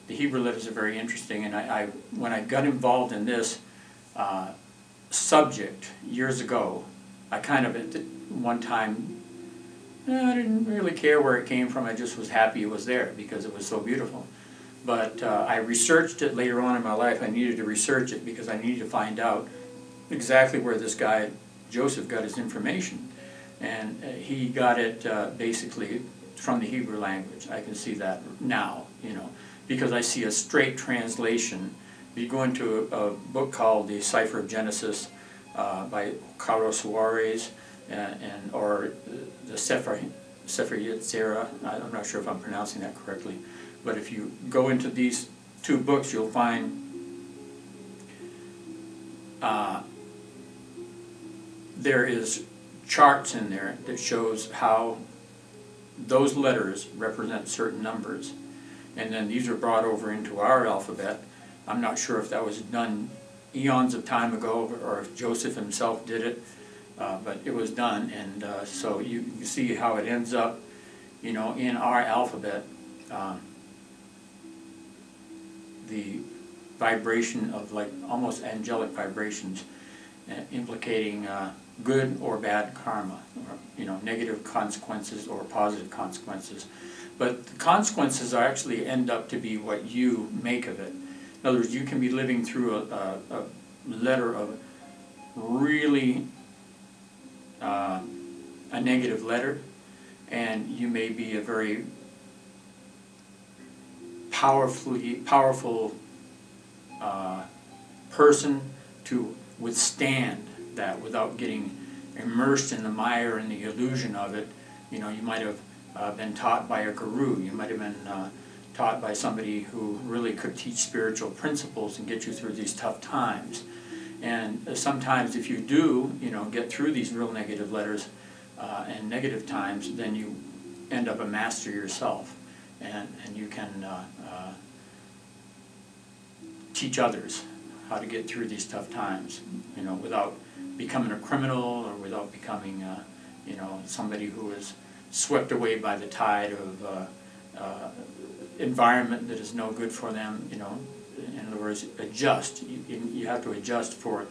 the Hebrew letters are very interesting, and I when I got involved in this subject years ago, I kind of at one time, I didn't really care where it came from. I just was happy it was there because it was so beautiful. But I researched it later on in my life. I needed to research it because I needed to find out exactly where this guy Joseph got his information, and he got it basically from the Hebrew language. I can see that now, because I see a straight translation. If you go into a book called The Cipher of Genesis by Carlos Suarez, or the Sefer Yetzirah, I'm not sure if I'm pronouncing that correctly, but if you go into these two books, you'll find there is charts in there that shows how those letters represent certain numbers, and then these are brought over into our alphabet. I'm not sure if that was done eons of time ago or if Joseph himself did it, but it was done, and so you see how it ends up, in our alphabet. The vibration of like almost angelic vibrations, implicating good or bad karma, or negative consequences or positive consequences. But the consequences actually end up to be what you make of it. In other words, you can be living through a letter of really a negative letter, and you may be a very powerful person to withstand that without getting immersed in the mire and the illusion of it. You might have been taught by a guru. You might have been taught by somebody who really could teach spiritual principles and get you through these tough times. And sometimes if you do, get through these real negative letters and negative times, then you end up a master yourself, and you can teach others how to get through these tough times, without becoming a criminal or without becoming, somebody who is swept away by the tide of environment that is no good for them. In other words, adjust. You have to adjust for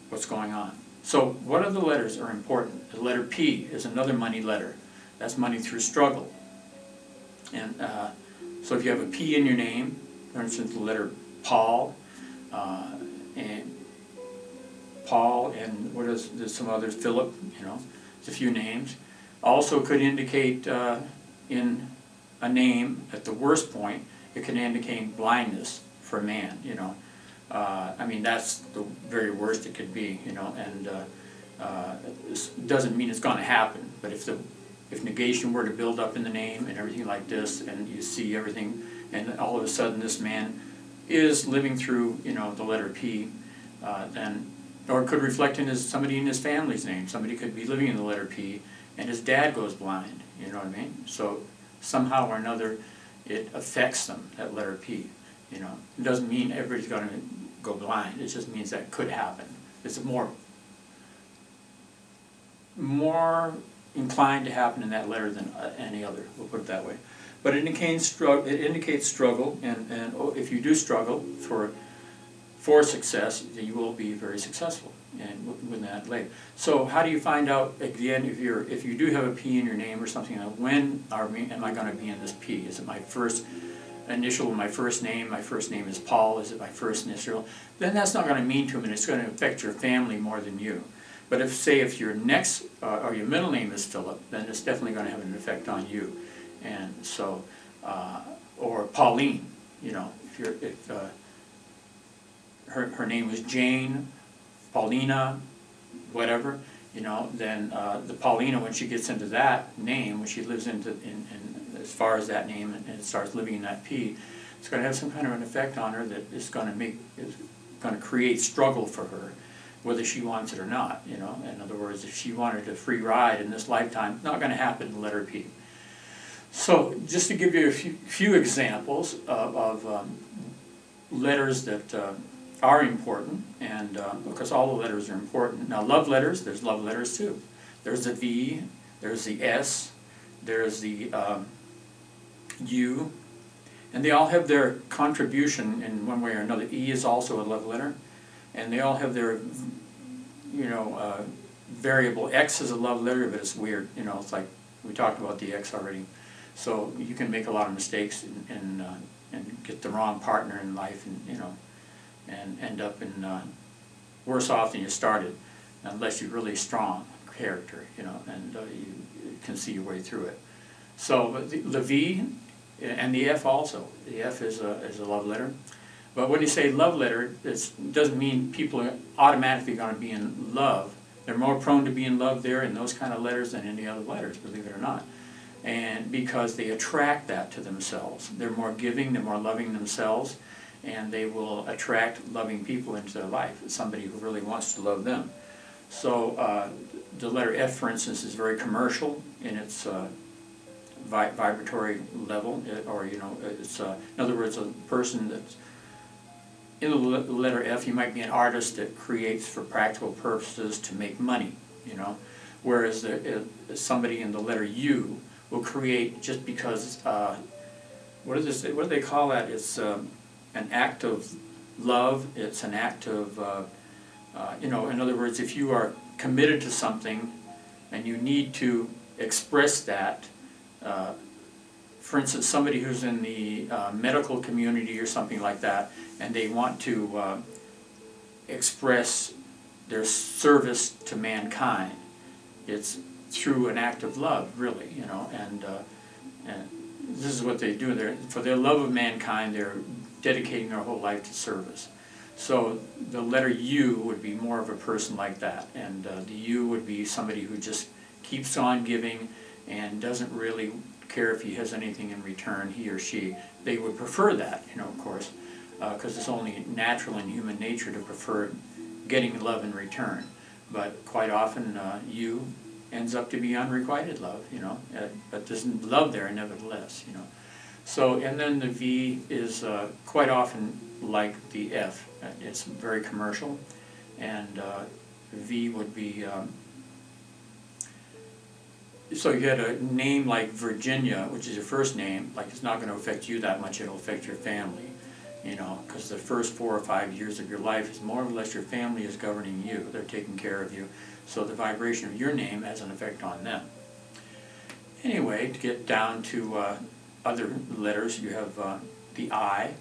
what's going on. So what other letters are important? The letter P is another money letter. That's money through struggle. And so if you have a P in your name, for instance, the letter Paul, and there's some others, Philip, it's a few names. Also could indicate in a name, at the worst point, it can indicate blindness for a man, that's the very worst it could be, and it doesn't mean it's going to happen, but if negation were to build up in the name and everything like this, and you see everything, and all of a sudden this man is living through, the letter P, then, or it could reflect in somebody in his family's name. Somebody could be living in the letter P, and his dad goes blind. You know what I mean? So somehow or another, it affects them. That letter P. It doesn't mean everybody's going to go blind. It just means that could happen. It's more inclined to happen in that letter than any other. We'll put it that way. But it indicates struggle, and if you do struggle for success, then you will be very successful and with that later. So how do you find out again if you do have a P in your name or something? Like, when am I going to be in this P? Is it my first initial of my first name? My first name is Paul. Is it my first initial? Then that's not going to mean too much. It's going to affect your family more than you. But if your next or your middle name is Philip, then it's definitely going to have an effect on you. And so, or Pauline, if her name was Jane, Paulina, whatever, then the Paulina, when she gets into that name, when she lives in as far as that name and starts living in that P, it's going to have some kind of an effect on her that is going to create struggle for her, whether she wants it or not. In other words, if she wanted a free ride in this lifetime, not going to happen. The letter P. So, just to give you a few examples of letters that are important, and because all the letters are important. Now, love letters, there's love letters too. There's the V, there's the S, there's the U, And they all have their contribution in one way or another. E is also a love letter, and they all have their, variable. X is a love letter, but it's weird, it's like, we talked about the X already. So you can make a lot of mistakes and get the wrong partner in life, and end up in worse off than you started, unless you're really strong character, and you can see your way through it. So but the V and the F also. The F is a love letter. But when you say love letter, it doesn't mean people are automatically going to be in love. They're more prone to be in love there in those kind of letters than any other letters, believe it or not. And because they attract that to themselves. They're more giving, they're more loving themselves, and they will attract loving people into their life, somebody who really wants to love them. So the letter F, for instance, is very commercial in its vibratory level, it's in other words, a person that's in the letter F. You might be an artist that creates for practical purposes to make money, whereas somebody in the letter U will create just because what do they call that? It's an act of love. It's an act of in other words, if you are committed to something and you need to express that, for instance, somebody who's in the medical community or something like that, and they want to express their service to mankind, it's through an act of love, really, and this is what they do. For their love of mankind, they're dedicating their whole life to service. So the letter U would be more of a person like that, and the U would be somebody who just keeps on giving and doesn't really care if he has anything in return, he or she. They would prefer that, of course, because it's only natural in human nature to prefer getting love in return. But quite often, U ends up to be unrequited love, but there's love there nevertheless, So, and then the V is quite often like the F. It's very commercial, and V would be, so you had a name like Virginia, which is your first name, like it's not going to affect you that much, it'll affect your family, because the first 4 or 5 years of your life is more or less your family is governing you, they're taking care of you, so the vibration of your name has an effect on them. Anyway, to get down to other letters, you have the I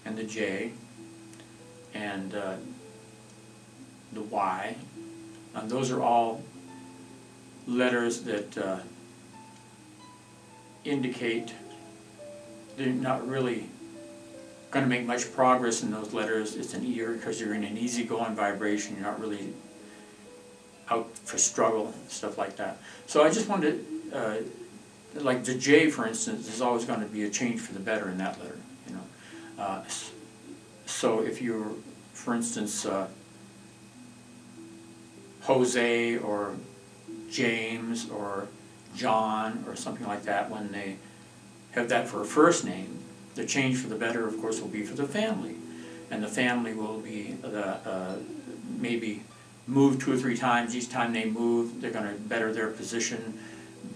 and the J and the Y, and those are all letters that indicate they're not really going to make much progress in those letters. It's an E because you're in an easygoing vibration, you're not really out for struggle, stuff like that. So I just wanted to, like the J, for instance, is always going to be a change for the better in that letter, so if you're, for instance, Jose or James or John or something like that, when they have that for a first name, the change for the better, of course, will be for the family. And the family will be maybe move 2 or 3 times. Each time they move, they're going to better their position,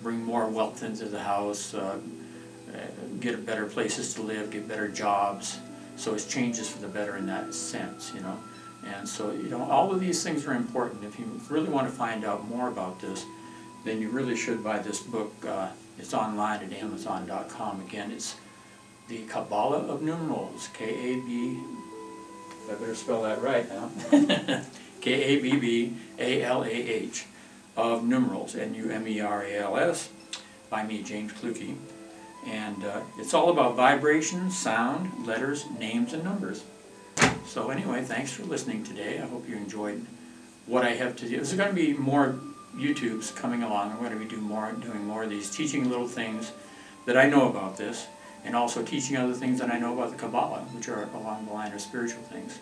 bring more wealth into the house, get better places to live, get better jobs. So it's changes for the better in that sense, And so, all of these things are important. If you really want to find out more about this, then you really should buy this book. It's online at Amazon.com. Again, it's the Kabbalah of Numerals, K-A-B, I better spell that right now, K-A-B-B-A-L-A-H, of Numerals, N-U-M-E-R-A-L-S, by me, James Kluge. And it's all about vibration, sound, letters, names, and numbers. So anyway, thanks for listening today. I hope you enjoyed what I have to do. There's going to be more YouTubes coming along. I'm going to be doing more of these, teaching little things that I know about this, and also teaching other things that I know about the Kabbalah, which are along the line of spiritual things.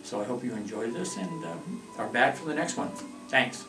So I hope you enjoyed this and are back for the next one. Thanks.